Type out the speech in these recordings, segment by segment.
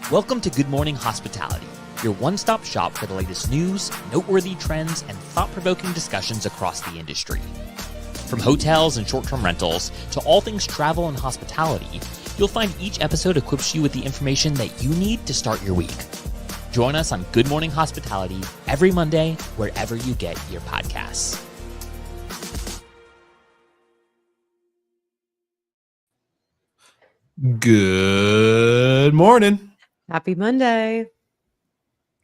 Welcome to Good Morning Hospitality, your one-stop shop for the latest news, noteworthy trends, and thought-provoking discussions across the industry. From hotels and short-term rentals to all things travel and hospitality, you'll find each episode equips you with the information that you need to start your week. Join us on Good Morning Hospitality every Monday, wherever you get your podcasts. Good morning. Happy Monday.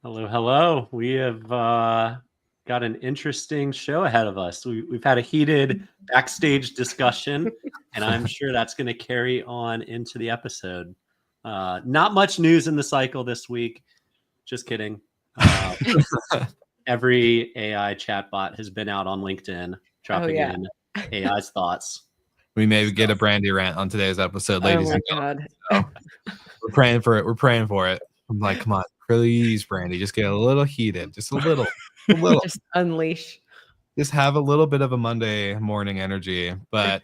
Hello, hello. We have got an interesting show ahead of us. We've had a heated backstage discussion, and I'm sure that's going to carry on into the episode. Not much news in the cycle this week. Just kidding. Every AI chatbot has been out on LinkedIn dropping in AI's thoughts. We may get a Brandy rant on today's episode, ladies and gentlemen. God. So we're praying for it. We're praying for it. I'm like, come on, please, Brandy, just get a little heated, just a little. Just unleash. Just have a little bit of a Monday morning energy. But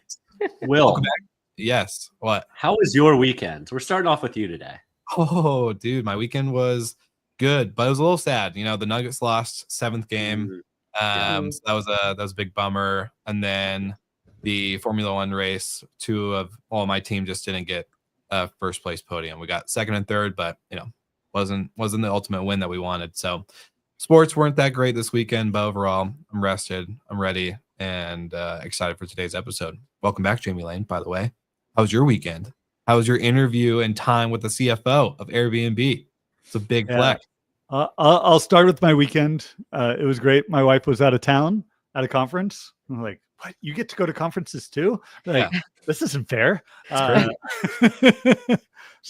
Will, yes, what? how was your weekend? We're starting off with you today. Oh, dude, my weekend was good, but it was a little sad. You know, the Nuggets lost 7th game. So that was a big bummer. And then the Formula One race, two of all my team just didn't get first place podium. We got second and third, but wasn't the ultimate win that we wanted. So sports weren't that great this weekend, but overall, I'm rested, I'm ready, and excited for today's episode. Welcome back, Jamie Lane, by the way. How was your weekend? How was your interview and time with the CFO of Airbnb? It's a big flex. I'll start with my weekend. It was great. My wife was out of town at a conference. I'm like, what? You get to go to conferences too? Like, this isn't fair. So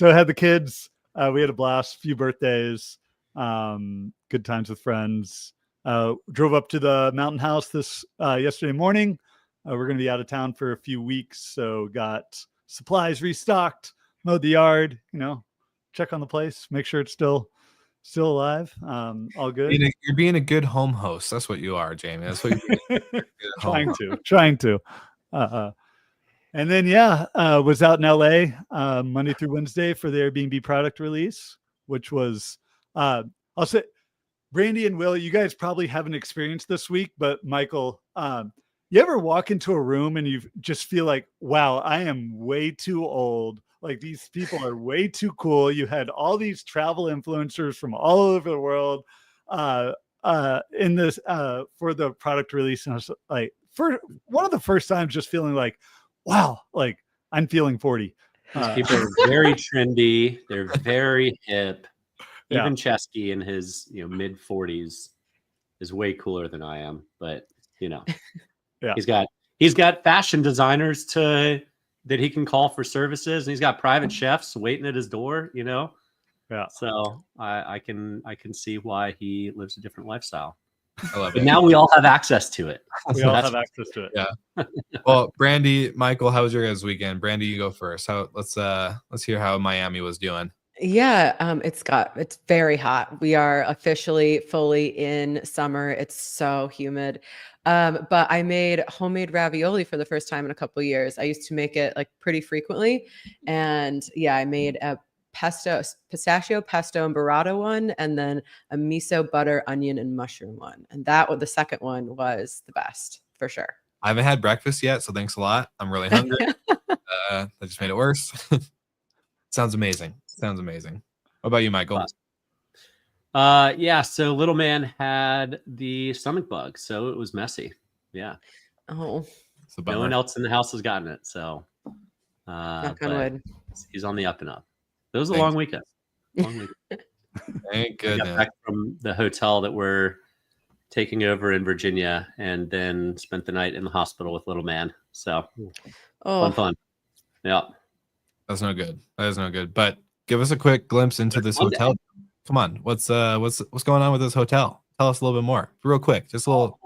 I had the kids. We had a blast, few birthdays, good times with friends. Drove up to the mountain house yesterday morning. We're going to be out of town for a few weeks. So got supplies restocked, mowed the yard, check on the place, make sure it's still alive. All good. You're being a good home host. That's what you are, Jamie. That's what you're trying to. And then, was out in LA Monday through Wednesday for the Airbnb product release, which was, I'll say, Brandy and Will, you guys probably haven't experienced this week, but Michael, you ever walk into a room and you just feel like, wow, I am way too old. Like, these people are way too cool. You had all these travel influencers from all over the world in this for the product release. And I was like, for one of the first times, just feeling like, wow, like I'm feeling 40. These people are very trendy. They're very hip. Even Chesky in his mid 40s is way cooler than I am. But he's got fashion designers that he can call for services, and he's got private chefs waiting at his door. So I can see why he lives a different lifestyle. I love But it. now we all have access to it. We all have access to it. Yeah. Well, Brandy, Michael, how was your guys' weekend? Brandy, you go first. Let's hear how Miami was doing. Yeah, it's very hot. We are officially fully in summer. It's so humid. But I made homemade ravioli for the first time in a couple of years. I used to make it like pretty frequently. And I made a pistachio pesto and burrata one, and then a miso butter, onion, and mushroom one. And the second one was the best for sure. I haven't had breakfast yet, so thanks a lot. I'm really hungry. That just made it worse. Sounds amazing. What about you, Michael? So little man had the stomach bug, so it was messy. Yeah. Oh. No one else in the house has gotten it, so Knock on wood. He's on the up and up. It was a long weekend. Thank We goodness. got back from the hotel that we're taking over in Virginia, and then spent the night in the hospital with little man. So fun. Yeah. That's no good. That is no good. But give us a quick glimpse into this hotel. Come on, what's going on with this hotel? Tell us a little bit more, real quick. Just a little.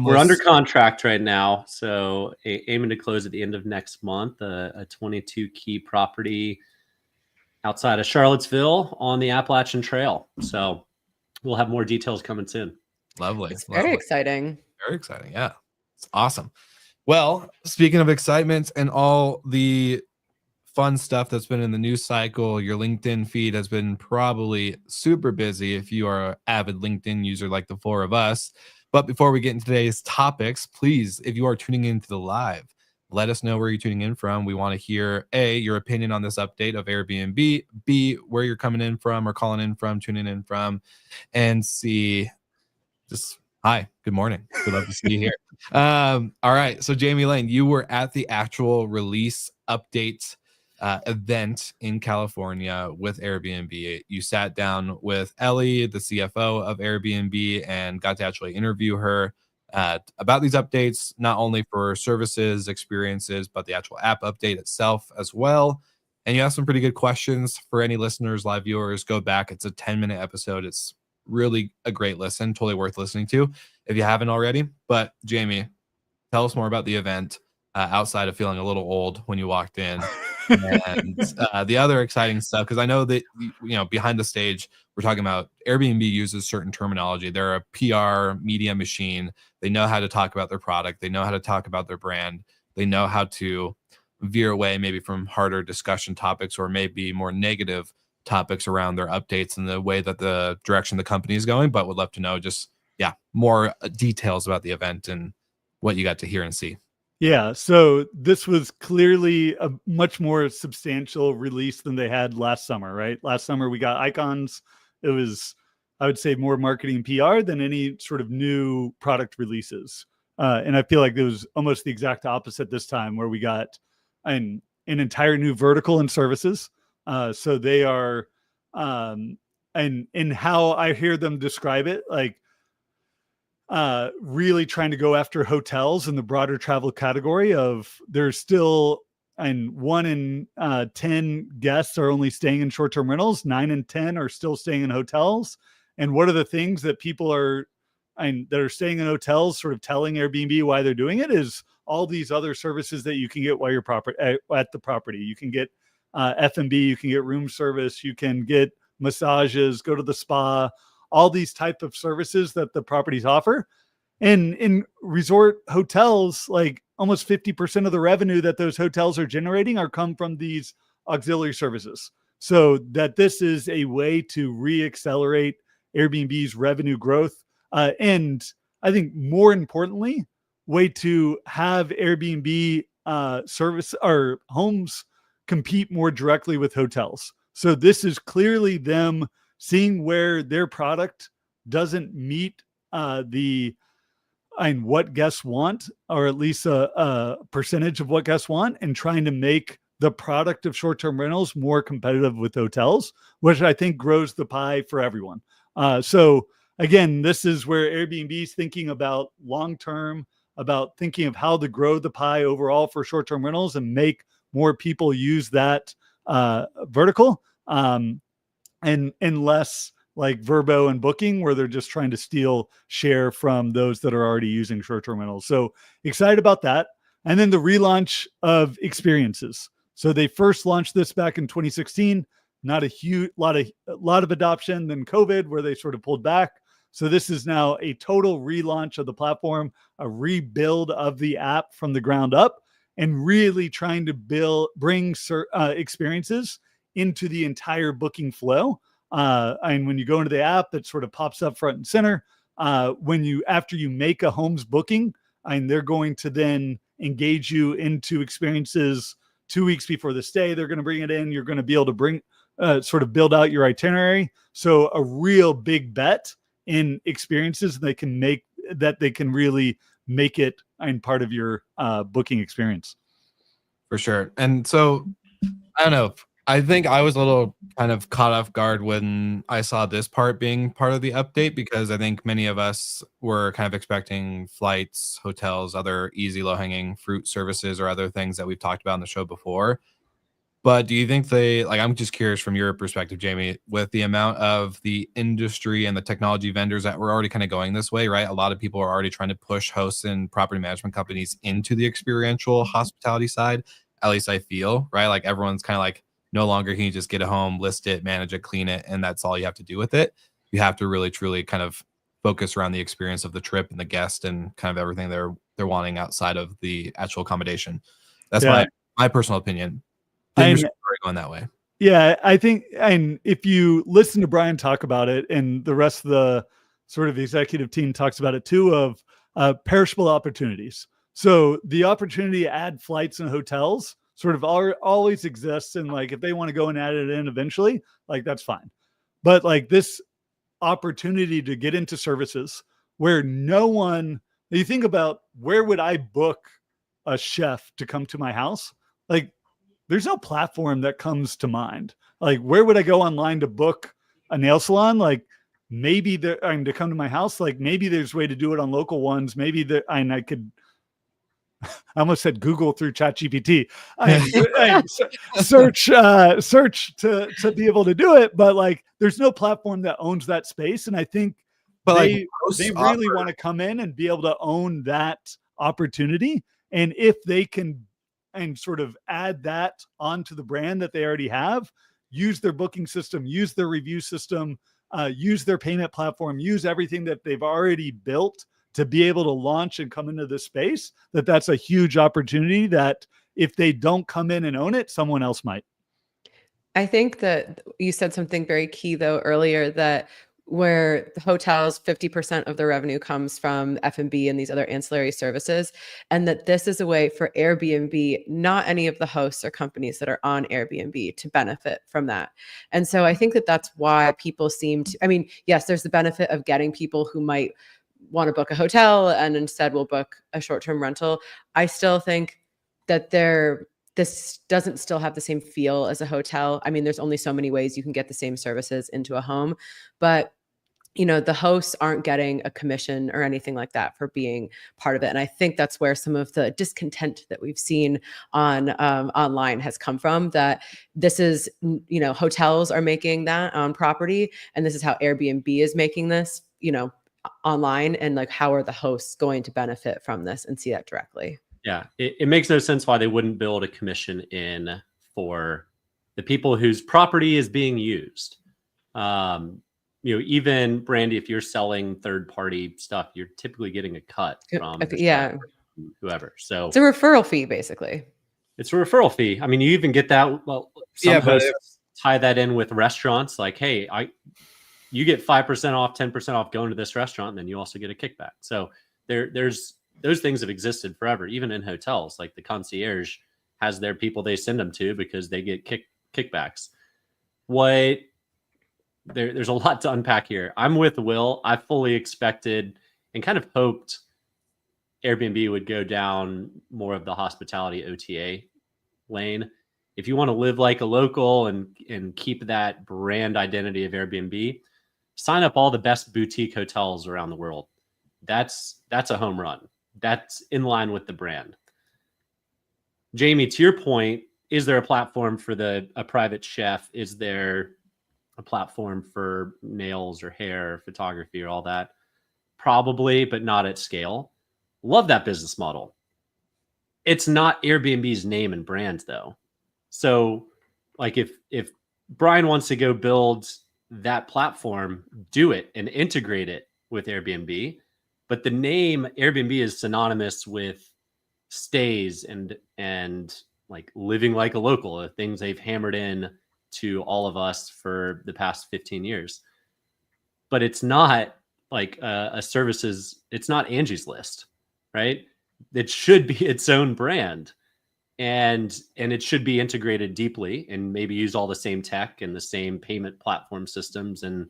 We're under contract right now, so aiming to close at the end of next month. A 22 key property outside of Charlottesville on the Appalachian Trail. So we'll have more details coming soon. Lovely. It's very exciting. Very exciting. Yeah, it's awesome. Well, speaking of excitement and all the fun stuff that's been in the news cycle. Your LinkedIn feed has been probably super busy if you are an avid LinkedIn user like the four of us. But before we get into today's topics, please, if you are tuning into the live, let us know where you're tuning in from. We want to hear A, your opinion on this update of Airbnb, B, where you're coming in from or calling in from, tuning in from, and C, just hi, good morning. We'd love to see you here. All right. So Jamie Lane, you were at the actual release update event in California with Airbnb. You sat down with Ellie, the CFO of Airbnb, and got to actually interview her about these updates, not only for services, experiences, but the actual app update itself as well. And you asked some pretty good questions. For any listeners, live viewers, go back. It's a 10-minute episode. It's really a great listen, totally worth listening to if you haven't already. But Jamie, tell us more about the event outside of feeling a little old when you walked in. And the other exciting stuff, because I know that, behind the stage, we're talking about Airbnb uses certain terminology. They're a PR media machine. They know how to talk about their product. They know how to talk about their brand. They know how to veer away maybe from harder discussion topics or maybe more negative topics around their updates and the way that the direction the company is going. But would love to know just, more details about the event and what you got to hear and see. Yeah, so this was clearly a much more substantial release than they had last summer, right? Last summer we got icons. It was, I would say, more marketing PR than any sort of new product releases. And I feel like it was almost the exact opposite this time, where we got an entire new vertical in services. So they are, and in how I hear them describe it, like, really trying to go after hotels in the broader travel category of there's still, and 1 in 10 guests are only staying in short-term rentals. 9 in 10 are still staying in hotels. And what are the things that people are, and that are staying in hotels sort of telling Airbnb why they're doing it is all these other services that you can get while you're at the property. You can get F&B, you can get room service, you can get massages, go to the spa, all these type of services that the properties offer. And in resort hotels, like almost 50% of the revenue that those hotels are generating come from these auxiliary services. So that this is a way to re-accelerate Airbnb's revenue growth. And I think more importantly, way to have Airbnb service or homes compete more directly with hotels. So this is clearly them seeing where their product doesn't meet what guests want, or at least a percentage of what guests want, and trying to make the product of short-term rentals more competitive with hotels, which I think grows the pie for everyone. So again, this is where Airbnb is thinking about long-term, about thinking of how to grow the pie overall for short-term rentals and make more people use that vertical. And less like Vrbo and Booking, where they're just trying to steal share from those that are already using short-term rentals. So excited about that. And then the relaunch of experiences. So they first launched this back in 2016. Not a huge lot of adoption. Then COVID, where they sort of pulled back. So this is now a total relaunch of the platform, a rebuild of the app from the ground up, and really trying to bring experiences into the entire booking flow. And when you go into the app, it sort of pops up front and center. After you make a homes booking, and they're going to then engage you into experiences 2 weeks before the stay. They're going to bring it in. You're going to be able to sort of build out your itinerary. So a real big bet in experiences they can really make it part of your booking experience. For sure. And so I don't know. I think I was a little kind of caught off guard when I saw this part being part of the update, because I think many of us were kind of expecting flights, hotels, other easy low-hanging fruit services or other things that we've talked about on the show before. But do you think I'm just curious from your perspective, Jamie, with the amount of the industry and the technology vendors that were already kind of going this way, right? A lot of people are already trying to push hosts and property management companies into the experiential hospitality side. At least I feel, right? Like everyone's kind of like, no longer can you just get a home, list it, manage it, clean it, and that's all you have to do with it. You have to really, truly kind of focus around the experience of the trip and the guest and kind of everything they're wanting outside of the actual accommodation. That's my personal opinion. Industry going that way. Yeah, I think, and if you listen to Brian talk about it, and the rest of the sort of executive team talks about it too, of perishable opportunities. So the opportunity to add flights and hotels sort of always exists, and like if they want to go and add it in eventually, like that's fine. But like this opportunity to get into services where no one, you think about, where would I book a chef to come to my house? Like, there's no platform that comes to mind. Like, where would I go online to book a nail salon? Like, maybe to come to my house, like maybe there's a way to do it on local ones. Maybe I could, I almost said Google through ChatGPT. Search to be able to do it. But like, there's no platform that owns that space. And I think they really want to come in and be able to own that opportunity. And if they can and sort of add that onto the brand that they already have, use their booking system, use their review system, use their payment platform, use everything that they've already built to be able to launch and come into this space, that's a huge opportunity that if they don't come in and own it, someone else might. I think that you said something very key though earlier, that where the hotels, 50% of their revenue comes from F&B and these other ancillary services, and that this is a way for Airbnb, not any of the hosts or companies that are on Airbnb, to benefit from that. And so I think that that's why people seem to, I mean, yes, there's the benefit of getting people who might want to book a hotel and instead will book a short-term rental. I still think that this doesn't still have the same feel as a hotel. I mean, there's only so many ways you can get the same services into a home, but you know, the hosts aren't getting a commission or anything like that for being part of it. And I think that's where some of the discontent that we've seen on online has come from, that this is, you know, hotels are making that on property, and this is how Airbnb is making this, you know, online, and like, how are the hosts going to benefit from this and see that directly? Yeah, it makes no sense why they wouldn't build a commission in for the people whose property is being used. You know, even Brandy, if you're selling third-party stuff, you're typically getting a cut from whoever. So it's a referral fee, basically. It's a referral fee. I mean, you even get that. Well, some hosts tie that in with restaurants. Like, hey, you get 5% off, 10% off going to this restaurant, and then you also get a kickback. So there's those things have existed forever, even in hotels. Like the concierge has their people they send them to because they get kickbacks. There's a lot to unpack here. I'm with Will. I fully expected and kind of hoped Airbnb would go down more of the hospitality OTA lane. If you want to live like a local and keep that brand identity of Airbnb, sign up all the best boutique hotels around the world. That's a home run. That's in line with the brand. Jamie, to your point, is there a platform for a private chef? Is there a platform for nails or hair, or photography, or all that? Probably, but not at scale. Love that business model. It's not Airbnb's name and brand though. So like if Brian wants to go build that platform, do it and integrate it with Airbnb. But the name Airbnb is synonymous with stays and like living like a local, the things they've hammered in to all of us for the past 15 years. But it's not like a services, it's not Angie's List, right? It should be its own brand. And it should be integrated deeply and maybe use all the same tech and the same payment platform systems, and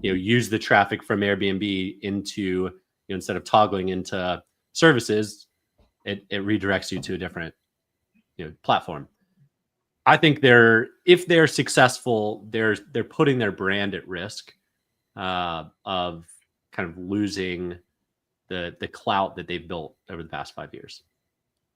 use the traffic from Airbnb into, instead of toggling into services, it redirects you to a different platform. I think if they're successful, they're putting their brand at risk of kind of losing the clout that they've built over the past 5 years.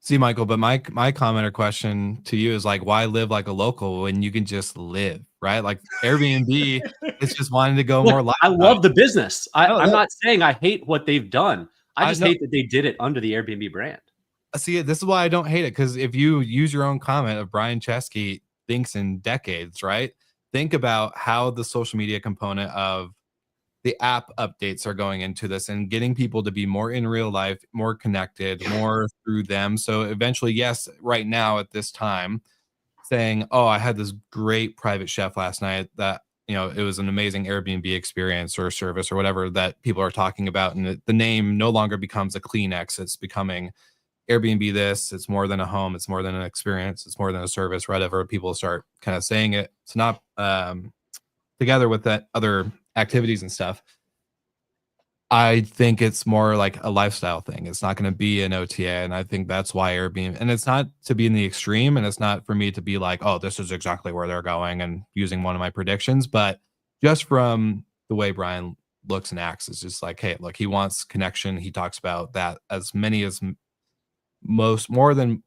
See, Michael, but my comment or question to you is like, why live like a local when you can just live, right? Like Airbnb is just wanting to go more live. I love the business. I'm not saying I hate what they've done. I just hate that they did it under the Airbnb brand. See, this is why I don't hate it, because if you use your own comment of Brian Chesky thinks in decades, right? Think about how the social media component of the app updates are going into this and getting people to be more in real life, more connected, more through them. So eventually, yes, right now at this time, saying, oh, I had this great private chef last night that, it was an amazing Airbnb experience or service or whatever that people are talking about. And the name no longer becomes a Kleenex. It's becoming Airbnb this. It's more than a home. It's more than an experience. It's more than a service, whatever. People start kind of saying it. It's not together with that other activities and stuff. I think it's more like a lifestyle thing. It's not going to be an OTA. And I think that's why Airbnb, and it's not to be in the extreme. And it's not for me to be like, oh, this is exactly where they're going and using one of my predictions. But just from the way Brian looks and acts, it's just like, hey, look, he wants connection. He talks about that as many as more than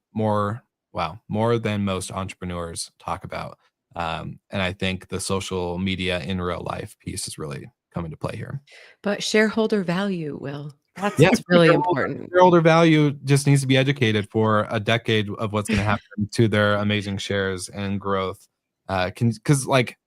most entrepreneurs talk about. And I think the social media in real life piece is really come into play here. But shareholder value, Will. That's really important. Shareholder value just needs to be educated for a decade of what's going to happen to their amazing shares and growth. Because like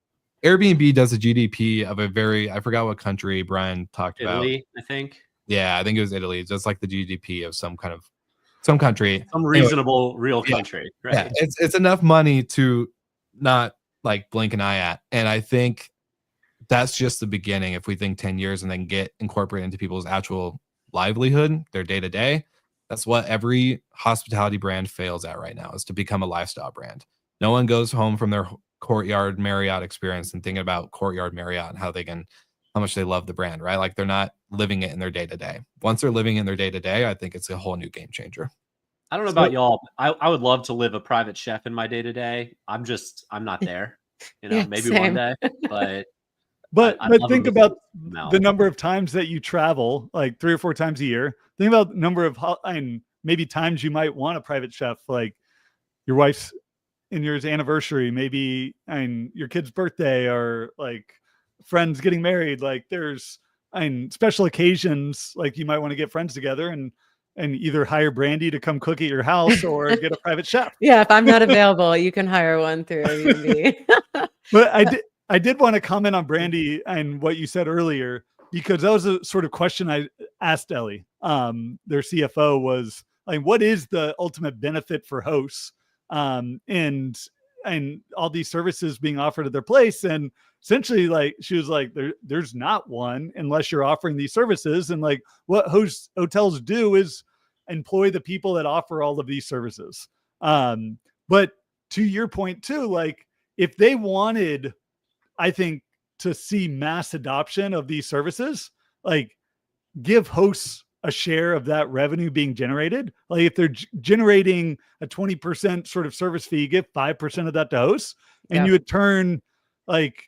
Airbnb does a GDP of I forgot what country Brian talked about. Italy, I think. Yeah, I think it was Italy. It's just like the GDP of some country. Some reasonable real country. Right. Yeah, it's enough money to not like blink an eye at. And I think that's just the beginning. If we think 10 years and then get incorporated into people's actual livelihood, their day to day, that's what every hospitality brand fails at right now, is to become a lifestyle brand. No one goes home from their Courtyard Marriott experience and thinking about Courtyard Marriott and how much they love the brand, right? Like they're not living it in their day to day. Once they're living in their day to day, I think it's a whole new game changer. I don't know about y'all. I would love to live a private chef in my day to day. I'm not there. Maybe same. one day, but. But think about the number of times that you travel, like 3 or 4 times a year. Think about the number of and maybe times you might want a private chef, like your wife's and yours anniversary, maybe and your kid's birthday, or like friends getting married. Like there's special occasions, like you might want to get friends together and either hire Brandy to come cook at your house or get a private chef. Yeah, if I'm not available, you can hire one through Airbnb. But I did want to comment on Brandy and what you said earlier, because that was a sort of question I asked Ellie, their CFO, was like, what is the ultimate benefit for hosts and all these services being offered at their place? And essentially, like, she was like, there's not one unless you're offering these services. And like what hotels do is employ the people that offer all of these services. But to your point too, like if they wanted, I think, to see mass adoption of these services, like give hosts a share of that revenue being generated. Like if they're generating a 20% sort of service fee, give 5% of that to hosts, and you would turn like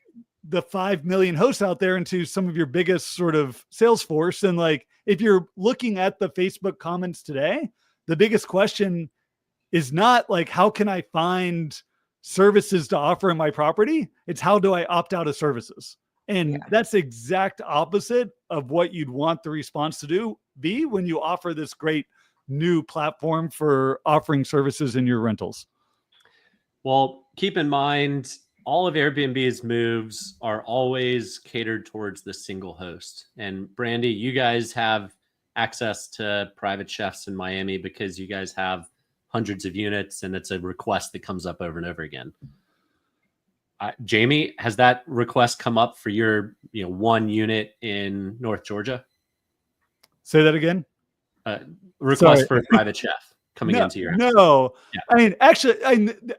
the 5 million hosts out there into some of your biggest sort of sales force. And like, if you're looking at the Facebook comments today, the biggest question is not like, how can I find services to offer in my property? It's how do I opt out of services? And that's the exact opposite of what you'd want the response to be when you offer this great new platform for offering services in your rentals. Well, keep in mind, all of Airbnb's moves are always catered towards the single host. And Brandy, you guys have access to private chefs in Miami because you guys have hundreds of units, and it's a request that comes up over and over again. Jamie, has that request come up for your, 1 unit in North Georgia? Say that again. Request for a private chef coming into your house. No, yeah. I mean, actually,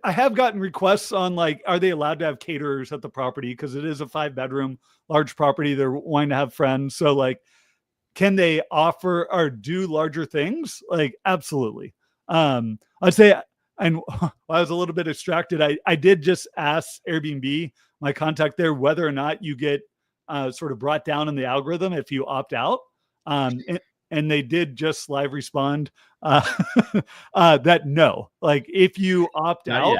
I have gotten requests on like, are they allowed to have caterers at the property? Because it is a 5-bedroom large property. They're wanting to have friends. So like, can they offer or do larger things? Like, absolutely. I'd say, and I was a little bit distracted. I did just ask Airbnb, my contact there, whether or not you get sort of brought down in the algorithm if you opt out. And they did just live respond that no, like if you opt out,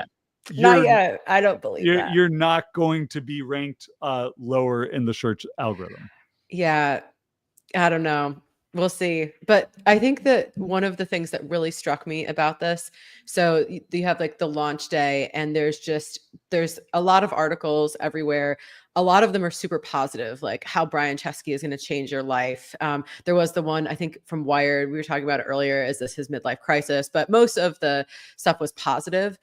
not yet. I don't believe that. You're not going to be ranked lower in the search algorithm. Yeah, I don't know. We'll see. But I think that one of the things that really struck me about this, so you have like the launch day, and there's a lot of articles everywhere. A lot of them are super positive, like how Brian Chesky is going to change your life. There was the one, I think, from Wired. We were talking about it earlier. Is this his midlife crisis? But most of the stuff was positive.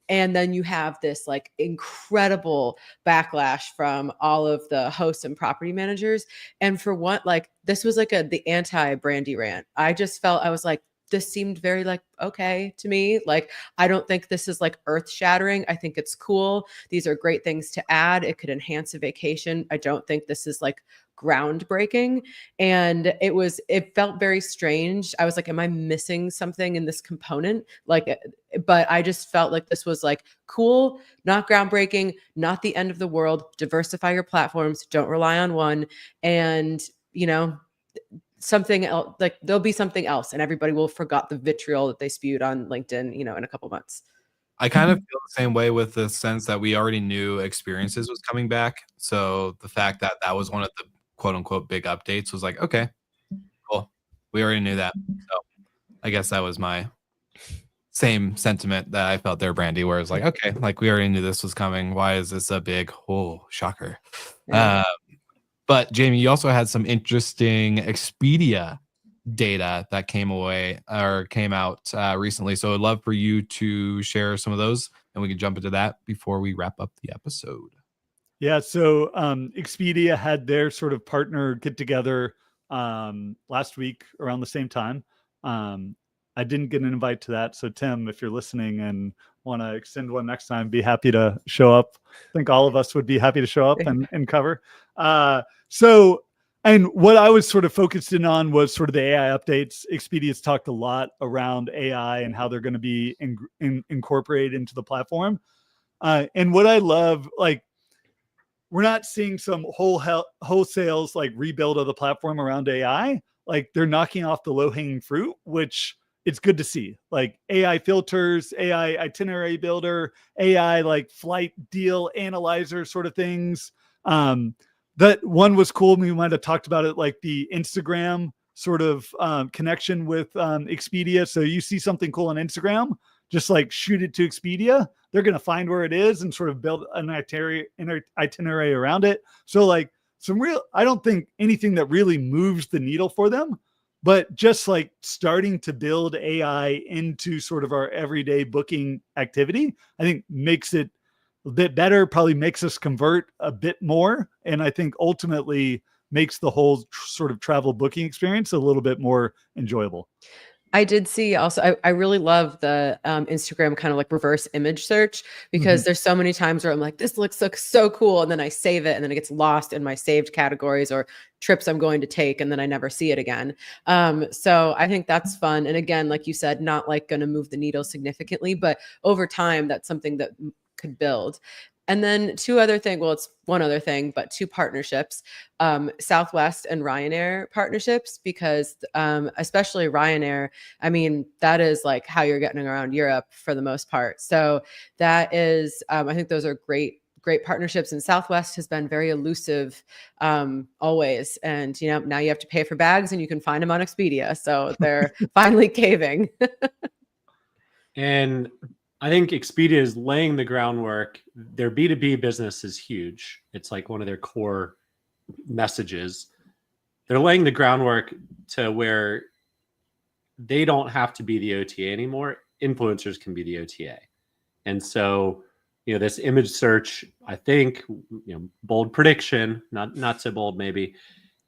And then you have this like incredible backlash from all of the hosts and property managers. And for what, like, this was like the anti-Brandy rant. I just felt, I was like, this seemed very like, okay to me. Like, I don't think this is like earth shattering. I think it's cool. These are great things to add. It could enhance a vacation. I don't think this is like groundbreaking. And it felt very strange. I was like, am I missing something in this component? Like, but I just felt like this was like cool, not groundbreaking, not the end of the world. Diversify your platforms. Don't rely on one. And, you know, something else, like there'll be something else, and everybody will forgot the vitriol that they spewed on LinkedIn, you know, in a couple months. I kind of feel the same way, with the sense that we already knew Experiences was coming back. So the fact that that was one of the quote unquote big updates was like, okay, cool. We already knew that. So I guess that was my same sentiment that I felt there, Brandy, where it's like, okay, like we already knew this was coming. Why is this a big, shocker? Yeah. But Jamie, you also had some interesting Expedia data that came out recently. So I'd love for you to share some of those, and we can jump into that before we wrap up the episode. Yeah. So Expedia had their sort of partner get together last week around the same time. I didn't get an invite to that. So Tim, if you're listening and want to extend one next time, be happy to show up. I think all of us would be happy to show up and cover. And what I was sort of focused in on was sort of the AI updates. Expedia's talked a lot around AI and how they're going to be incorporated into the platform. And what I love, like, we're not seeing some wholesales like rebuild of the platform around AI. Like, they're knocking off the low-hanging fruit, which it's good to see. Like AI filters, AI itinerary builder, AI like flight deal analyzer sort of things. That one was cool. We might have talked about it, like the Instagram sort of connection with Expedia. So you see something cool on Instagram, just like shoot it to Expedia. They're going to find where it is and sort of build an itinerary around it. So like I don't think anything that really moves the needle for them, but just like starting to build AI into sort of our everyday booking activity, I think makes it a bit better, probably makes us convert a bit more. And I think ultimately makes the whole sort of travel booking experience a little bit more enjoyable. I did see also, I really love the Instagram kind of like reverse image search, because there's so many times where I'm like, this looks so cool. And then I save it and then it gets lost in my saved categories or trips I'm going to take, and then I never see it again. So I think that's fun. And again, like you said, not like going to move the needle significantly, but over time, that's something that could build. And then two other things. Well, it's one other thing, but two partnerships, Southwest and Ryanair partnerships, because especially Ryanair, I mean, that is like how you're getting around Europe for the most part. So that is, I think those are great partnerships. And Southwest has been very elusive always. And, you know, now you have to pay for bags and you can find them on Expedia. So they're finally caving. And I think Expedia is laying the groundwork. Their B2B business is huge. It's like one of their core messages. They're laying the groundwork to where they don't have to be the OTA anymore. Influencers can be the OTA. And so, you know, this image search, I think, you know, bold prediction, not so bold maybe,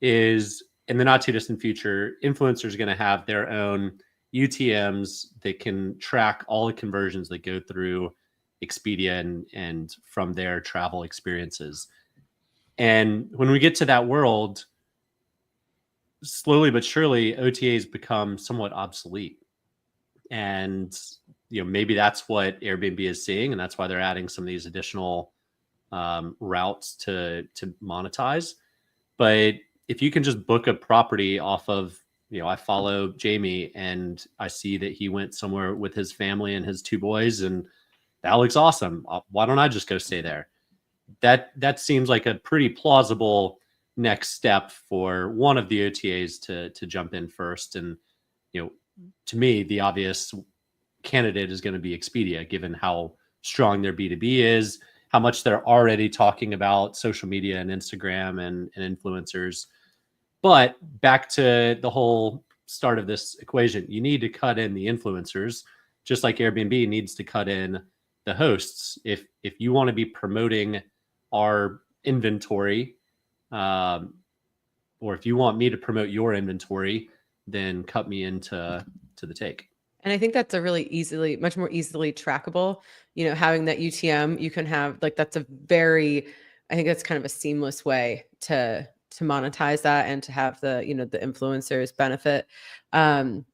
is in the not too distant future, influencers are going to have their own UTMs that can track all the conversions that go through Expedia and from their travel experiences. And when we get to that world, slowly but surely, OTAs become somewhat obsolete. And, you know, maybe that's what Airbnb is seeing, and that's why they're adding some of these additional routes to monetize. But if you can just book a property off of, you know, I follow Jamie and I see that he went somewhere with his family and his two boys, and that looks awesome. Why don't I just go stay there? That seems like a pretty plausible next step for one of the OTAs to jump in first. And, you know, to me, the obvious candidate is going to be Expedia, given how strong their B2B is, how much they're already talking about social media and Instagram and influencers. But back to the whole start of this equation, you need to cut in the influencers, just like Airbnb needs to cut in the hosts, if you want to be promoting our inventory, or if you want me to promote your inventory, then cut me into the take. And I think that's a really much more easily trackable, having that UTM, you can have like, that's a very, I think that's kind of a seamless way to monetize that and to have the, the influencers benefit. And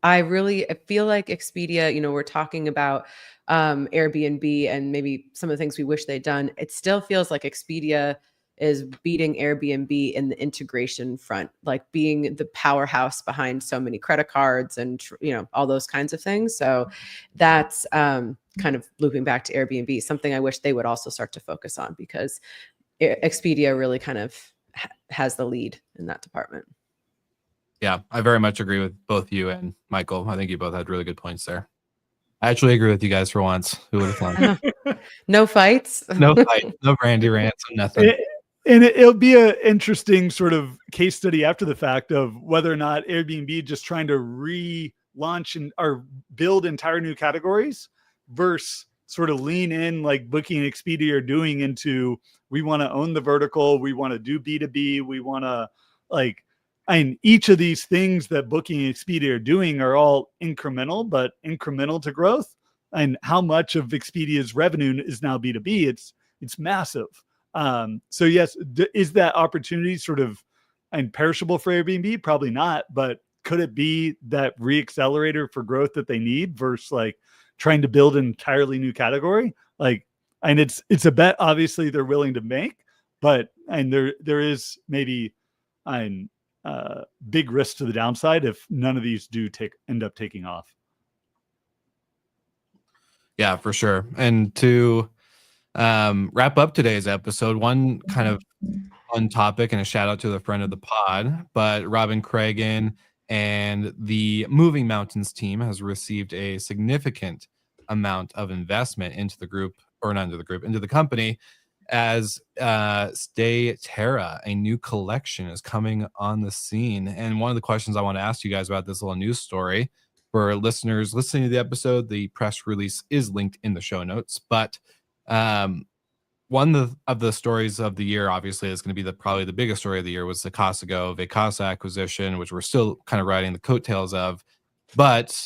I feel like Expedia, we're talking about Airbnb and maybe some of the things we wish they'd done. It still feels like Expedia is beating Airbnb in the integration front, like being the powerhouse behind so many credit cards and, all those kinds of things. So that's kind of looping back to Airbnb, something I wish they would also start to focus on, because Expedia really kind of has the lead in that department. Yeah, I very much agree with both you and Michael. I think you both had really good points there. I actually agree with you guys for once. Who would have thought? No fights. No fight, no Brandy rants, nothing. It'll be an interesting sort of case study after the fact of whether or not Airbnb just trying to relaunch or build entire new categories versus sort of lean in like Booking and Expedia are doing into, we want to own the vertical, we want to do B2B, we want to and each of these things that Booking and Expedia are doing are all incremental, but incremental to growth. And how much of Expedia's revenue is now B2B? It's massive. So yes, is that opportunity sort of perishable for Airbnb? Probably not, but could it be that re-accelerator for growth that they need versus like trying to build an entirely new category? And it's a bet obviously they're willing to make, but there is maybe big risk to the downside if none of these do end up taking off. Yeah, for sure. And to wrap up today's episode, one kind of fun topic and a shout out to the friend of the pod, but Robin Craigen and the Moving Mountains team has received a significant amount of investment into the company, as StayTerra, a new collection, is coming on the scene. And one of the questions I want to ask you guys about this little news story, for listeners listening to the episode, the press release is linked in the show notes. But one of the stories of the year, obviously, is going to be probably the biggest story of the year, was the Vacasa acquisition, which we're still kind of riding the coattails of. But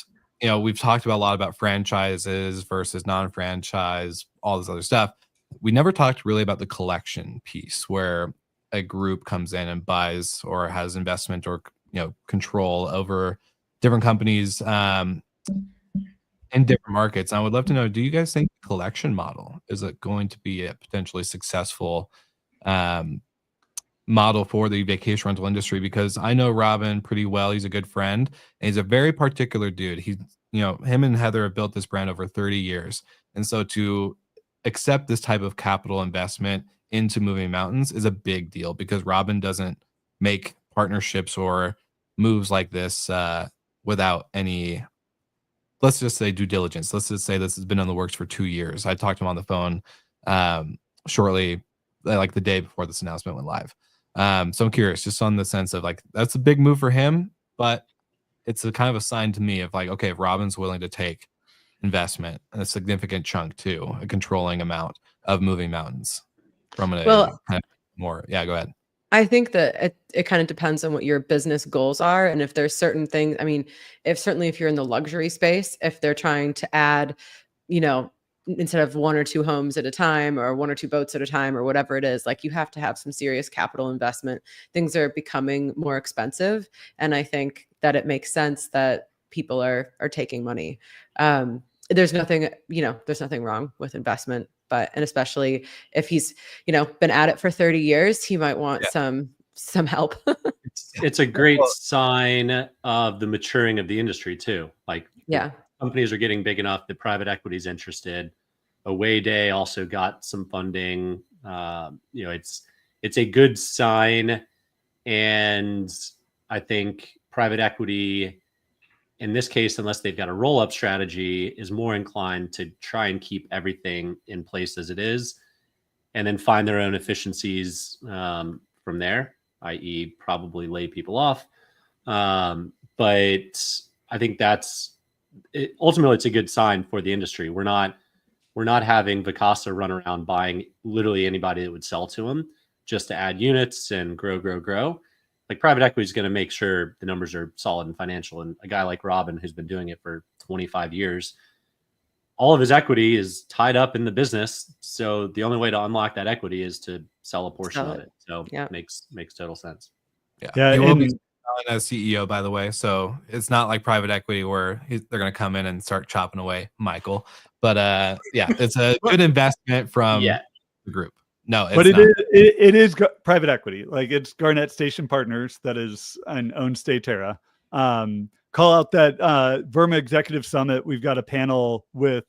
we've talked about a lot about franchises versus non-franchise, all this other stuff. We never talked really about the collection piece, where a group comes in and buys or has investment or control over different companies in different markets. I would love to know, do you guys think the collection model is it going to be a potentially successful model for the vacation rental industry? Because I know Robin pretty well. He's a good friend, and he's a very particular dude. Him and Heather have built this brand over 30 years. And so to accept this type of capital investment into Moving Mountains is a big deal, because Robin doesn't make partnerships or moves like this without any, let's just say, due diligence. Let's just say this has been in the works for 2 years. I talked to him on the phone shortly, like the day before this announcement went live. So I'm curious, just on the sense of that's a big move for him, but it's a kind of a sign to me of okay, if Robin's willing to take investment, and a significant chunk too, a controlling amount of Moving Mountains from kind of more. Yeah, go ahead. I think that it kind of depends on what your business goals are. And if there's certain things, if you're in the luxury space, if they're trying to add, instead of 1 or 2 homes at a time or 1 or 2 boats at a time or whatever it is, you have to have some serious capital investment. Things are becoming more expensive. And I think that it makes sense that people are taking money. There's nothing wrong with investment, and especially if he's, been at it for 30 years, he might want some help. It's a great sign of the maturing of the industry too. Companies are getting big enough that private equity is interested. Away Day also got some funding. It's a good sign. And I think private equity, in this case, unless they've got a roll-up strategy, is more inclined to try and keep everything in place as it is, and then find their own efficiencies from there, i.e. probably lay people off. But I think that's ultimately it's a good sign for the industry. We're not having Vacasa run around buying literally anybody that would sell to them just to add units and grow. Like private equity is going to make sure the numbers are solid and financial. And a guy like Robin, who's been doing it for 25 years, all of his equity is tied up in the business. So the only way to unlock that equity is to sell a portion of it. So yeah, makes total sense. Yeah. He will be selling as CEO, by the way. So it's not like private equity where they're going to come in and start chopping away Michael. But yeah, it's a good investment from the group. No, it's but not. It is private equity. Like it's Garnett Station Partners that is and owns StayTerra. Call out that Verma Executive Summit. We've got a panel with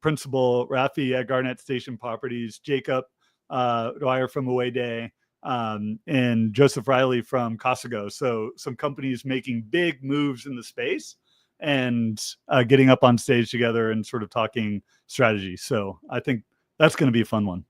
Principal Rafi at Garnett Station Properties, Jacob Dwyer from Away Day, and Joseph Riley from Casago. So some companies making big moves in the space and getting up on stage together and sort of talking strategy. So I think that's going to be a fun one.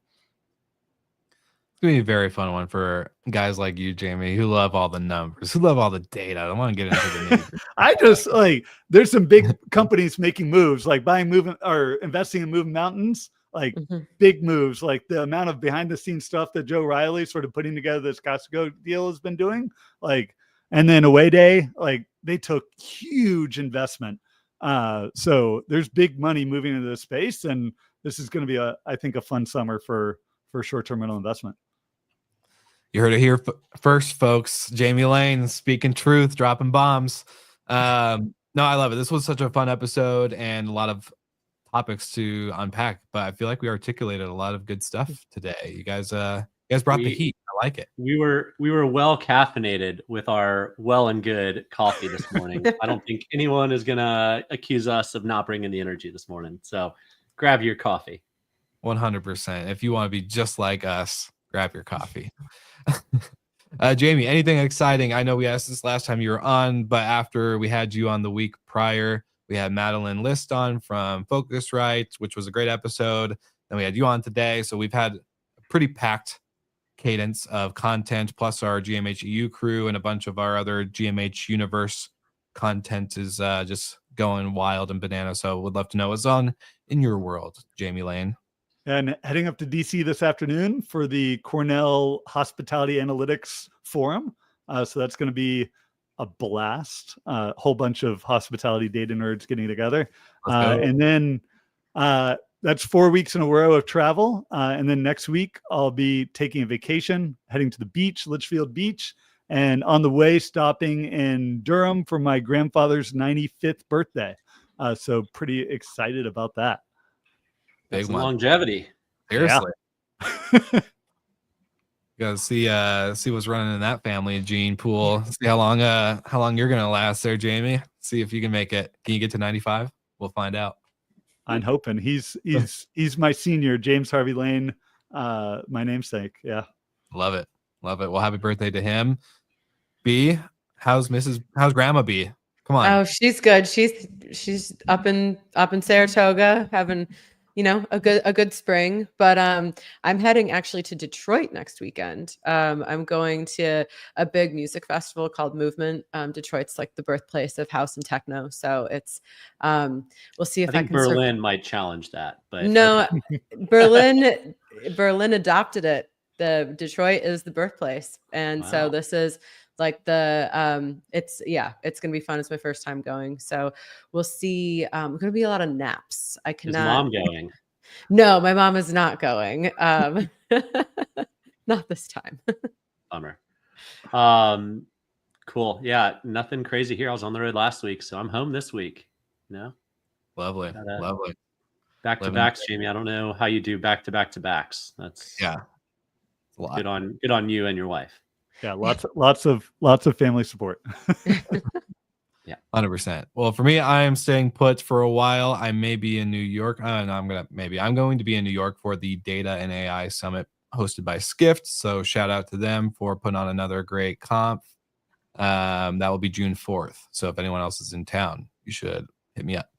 It's going to be a very fun one for guys like you, Jamie, who love all the numbers, who love all the data. I don't want to get into the nitty-gritty. I just like, there's some big companies making moves, like buying movement or investing in Moving Mountains, like big moves, like the amount of behind the scenes stuff that Joe Riley sort of putting together this Costco deal has been doing. Like, and then Away Day, like they took huge investment. So there's big money moving into this space, and this is going to be I think a fun summer for short-term rental investment. You heard it here first, folks. Jamie Lane speaking truth, dropping bombs. No, I love it. This was such a fun episode and a lot of topics to unpack, but I feel like we articulated a lot of good stuff today. You guys brought the heat. I like it. We were well caffeinated with our well and good coffee this morning. I don't think anyone is gonna accuse us of not bringing the energy this morning. So grab your coffee. 100%. If you want to be just like us, grab your coffee. Jamie, anything exciting? I know we asked this last time you were on, but after we had you on the week prior, we had Madeline List on from Focusrite, which was a great episode. Then we had you on today. So we've had a pretty packed cadence of content, plus our GMH EU crew and a bunch of our other GMH universe content is just going wild and banana. So would love to know what's on in your world, Jamie Lane. And heading up to DC this afternoon for the Cornell Hospitality Analytics Forum. So that's going to be a blast. A whole bunch of hospitality data nerds getting together. And then that's 4 weeks in a row of travel. And then next week, I'll be taking a vacation, heading to the beach, Litchfield Beach. And on the way, stopping in Durham for my grandfather's 95th birthday. So pretty excited about that. Big one. Longevity. Seriously. Yeah. You gotta see what's running in that family gene pool. See how long you're gonna last there, Jamie. See if you can make it. Can you get to 95? We'll find out. I'm hoping. He's my senior, James Harvey Lane, my namesake. Yeah. Love it. Well, happy birthday to him. B, how's Grandma B? Come on. Oh, she's good. She's up in Saratoga having, a good spring, but I'm heading actually to Detroit next weekend. I'm going to a big music festival called Movement. Detroit's like the birthplace of house and techno, so it's we'll see if I can. Berlin might challenge that, but no, Berlin adopted it. The Detroit is the birthplace, and so this is like it's gonna be fun. It's my first time going, so we'll see. Gonna be a lot of naps. I cannot. Is mom going? No, my mom is not going. Not this time. Bummer. Cool. Yeah, nothing crazy here. I was on the road last week, so I'm home this week. Lovely. Back to backs, Jamie. I don't know how you do back to backs. That's good on you and your wife. Yeah, lots of family support. Yeah, 100%. Well, for me, I am staying put for a while. I may be in New York. I'm going to be in New York for the Data and AI Summit hosted by Skift. So shout out to them for putting on another great conf. That will be June 4th. So if anyone else is in town, you should hit me up.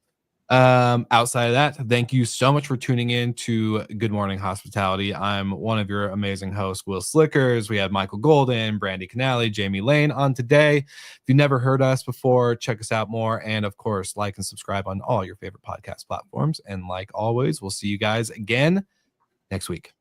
Outside of that, thank you so much for tuning in to Good Morning Hospitality. I'm one of your amazing hosts, Will Slickers. We have Michael Golden, Brandy Canali, Jamie Lane on today. If you've never heard us before, check us out more. And of course, like and subscribe on all your favorite podcast platforms. And like always, we'll see you guys again next week.